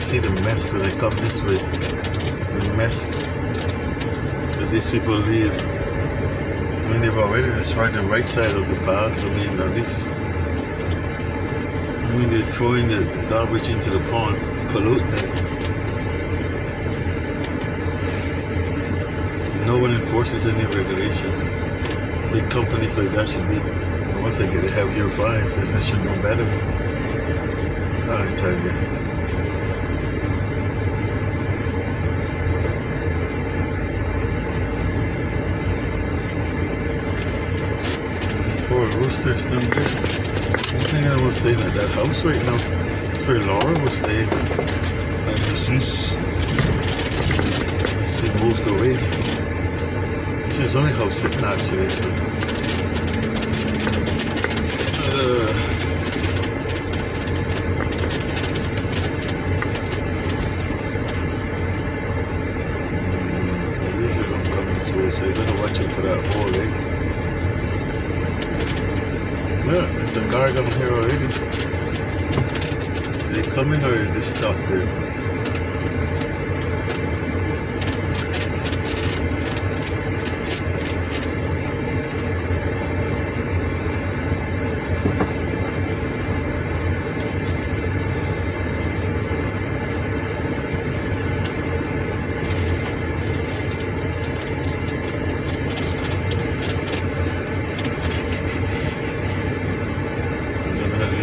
see the mess when I come this way. The mess that these people leave. I mean, they've already destroyed the right side of the path. I mean, they're throwing the garbage into the pond, polluting it. No one enforces any regulations. Big companies like that should be, once they get the heavier fines, they should know better. I tell you. Poor rooster still there. I'm thinking I was staying at that house right now. That's where Laura was staying. And she moved away. She was only house sitting actually. So. I usually don't come this way, so you gotta watch out for that hole, eh? Yeah, there's a car down here already. Are they coming or are they stuck there?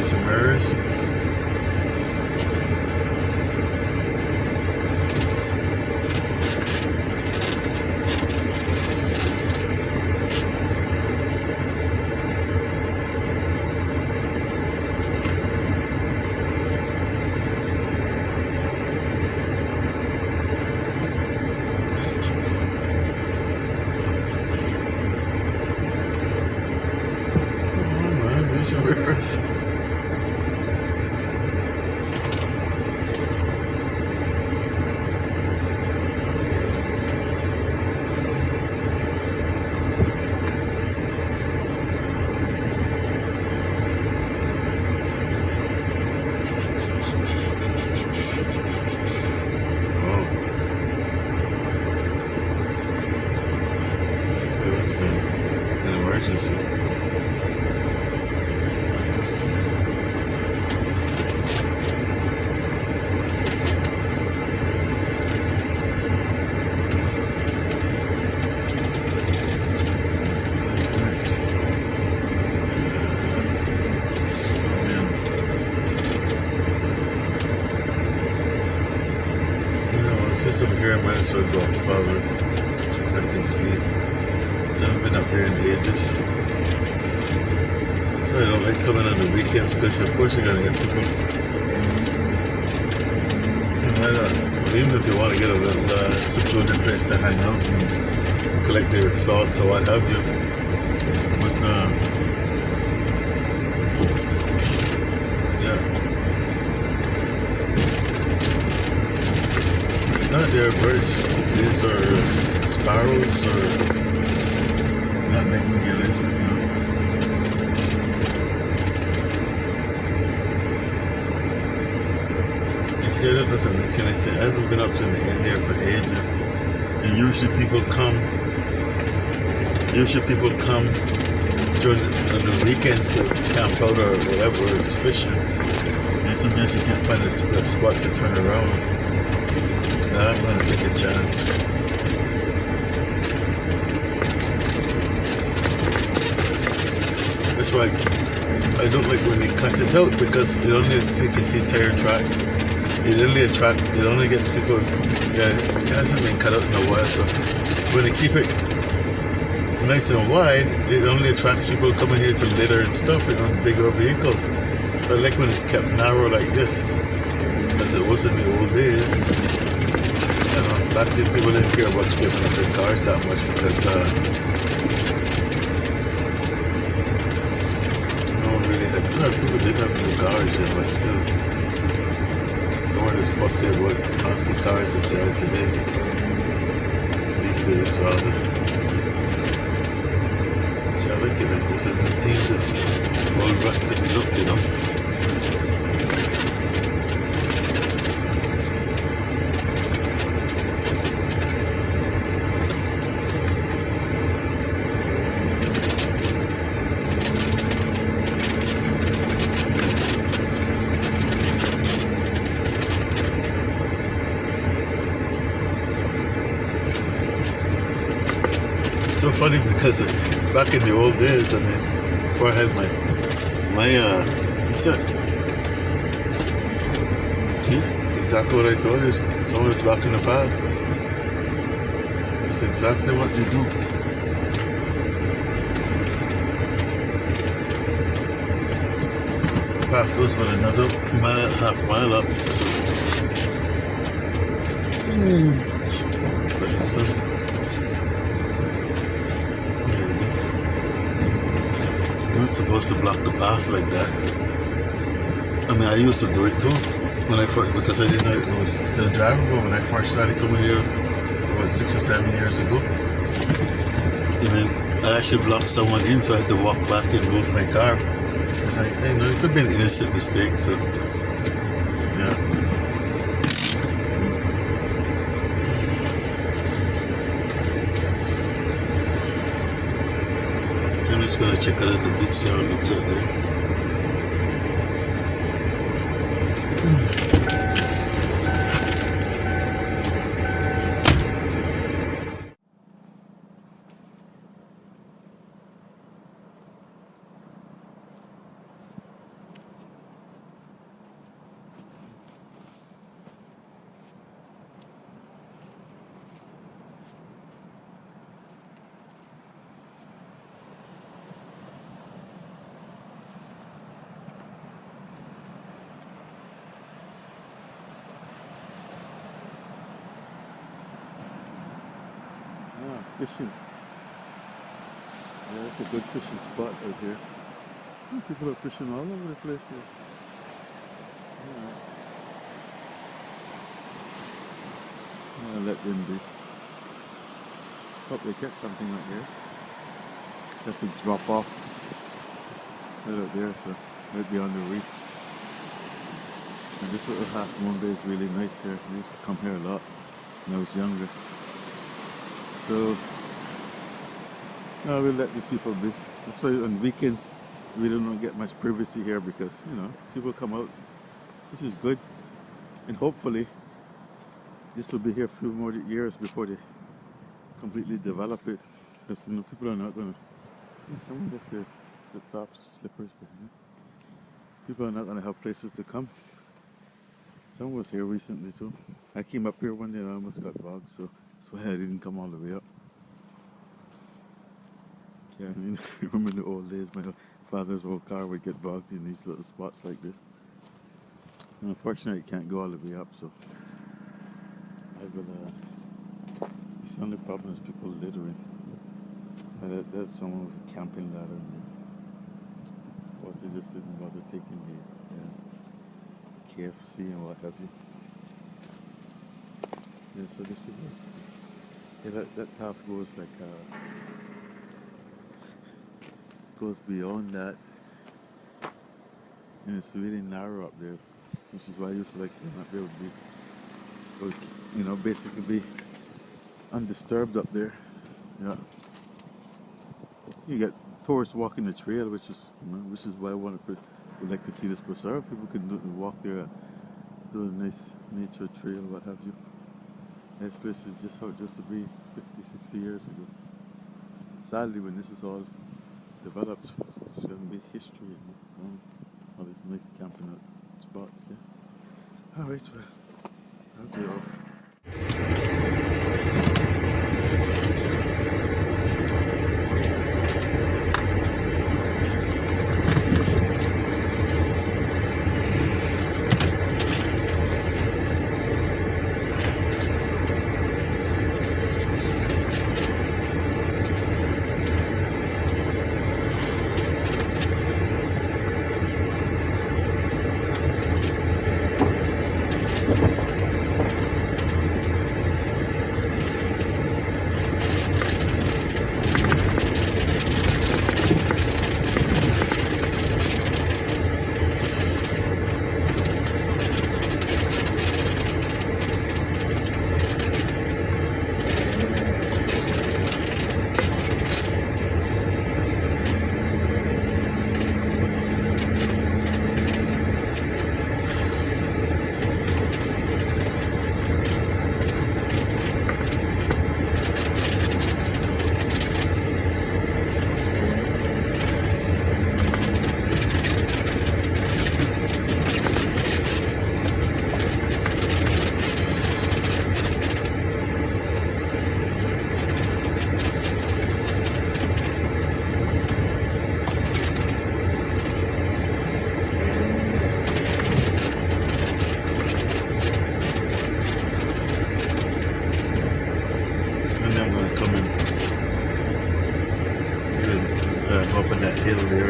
Some mirrors. Come on, man, there's your mirrors. Emergency. Since I'm here, I might as well go up further so I can see. So I've been up here in ages. So I don't like coming on the weekends because of course you're gonna get people. Even if you want to get a little secluded place to hang out and collect their thoughts or what have you. But yeah. No, they're birds. These are sparrows or not nightingales, but no. I see, I don't know if it makes any sense. I haven't been up to the end there for ages. And usually people come during on the weekends to camp out or whatever, it's fishing. And sometimes you can't find a spot to turn around. Now I'm gonna take a chance. That's why I don't like when they cut it out because it only, so you can see tire tracks. It only gets people, yeah, it hasn't been cut out in a while, so when they keep it nice and wide, it only attracts people coming here to litter and stuff, you know, bigger vehicles. So I like when it's kept narrow like this, because it was in the old days. You know, back then people didn't care about scraping up their cars that much because no one really had, people did have new cars, yeah, but still, no one is fussy about fancy cars as they are today, these days rather. So I like it like this, it maintains this old rustic look, you know. funny because back in the old days, I mean, before I had my what's that? See, exactly what I told you. Someone was blocking the path. That's exactly what they do. Path goes about another half mile up. But the sun. You're not supposed to block the path like that. I mean, I used to do it too when I first, because I didn't know it was still drivable when I first started coming here about 6 or 7 years ago. And then I actually blocked someone in, so I had to walk back and move my car. It's like, hey, no, it could be an innocent mistake, so yeah. I'm just gonna check out the beach, see how it looks out there. Fishing. Yeah, it's a good fishing spot out here. People are fishing all over the place here. Yeah. I'll let them be. Hope they catch something out there. That's a drop off right out there, so might be on the reef. And this little half moon bay is really nice here. I used to come here a lot when I was younger. So, no, we'll let these people be. That's why on weekends we don't get much privacy here because, you know, people come out. This is good. And hopefully this will be here a few more years before they completely develop it. Because, you know, people are not going to... Someone left their flip-flops, slippers behind. People are not going to have places to come. Someone was here recently too. I came up here one day and I almost got bogged, so that's why I didn't come all the way up. Yeah, I mean, I remember in the old days, my father's old car would get bogged in these little spots like this. And unfortunately, you can't go all the way up, so I will, the only problem is people littering. That's someone with a camping ladder. Or they just didn't bother taking the KFC and what have you. Yeah, so this could be. Yeah, that path goes like goes beyond that, and it's really narrow up there, which is why I used to like not be able to be, or, you know, basically be undisturbed up there. Yeah, you get tourists walking the trail, which is, you know, which is why I would like to see this preserved. People can walk there, do a nice nature trail, what have you. This place is just how it used to be 50, 60 years ago. Sadly, when this is all developed, it's going to be history, you know? All these nice camping out spots, yeah. Alright, well, I'll be off.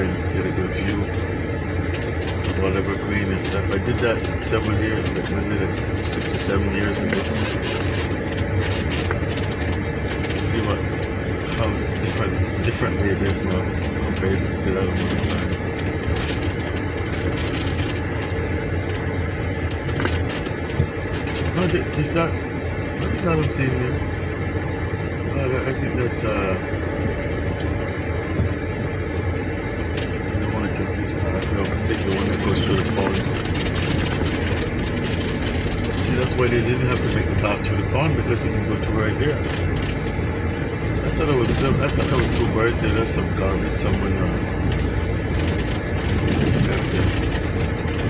and get a good view of whatever green and stuff. I did that several years, like maybe like 6 or 7 years ago. See how differently it is now compared to that one time. Oh, is that, what is that I'm seeing there? Oh, I think that's I don't want to take this path. I'll take the one that goes through the pond. See, that's why they didn't have to make the path through the pond, because you can go through right there. I thought that was two birds there. There's some garbage somewhere now.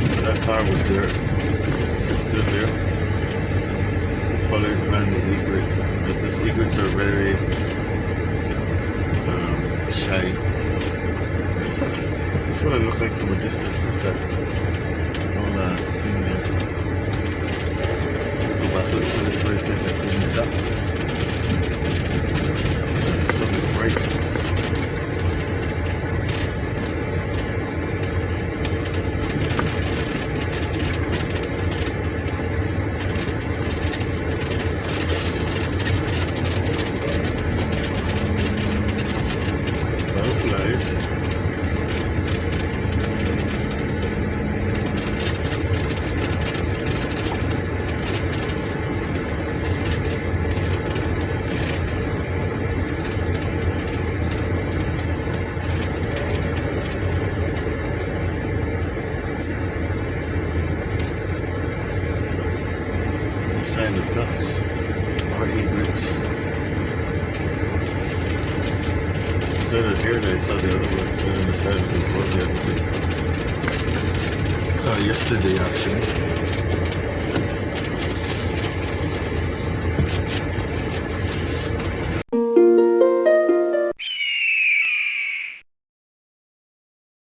So that car was there. Is it still there? It's probably around the egret. Because those egrets are very shy. That's what I look like from a distance. That's that whole thing there. So we go back to this place and see the ducks. The sun is bright. Butterflies. Sign of ducks or egrets. So that here, I saw the other one on the side of the road the other day. Yesterday actually.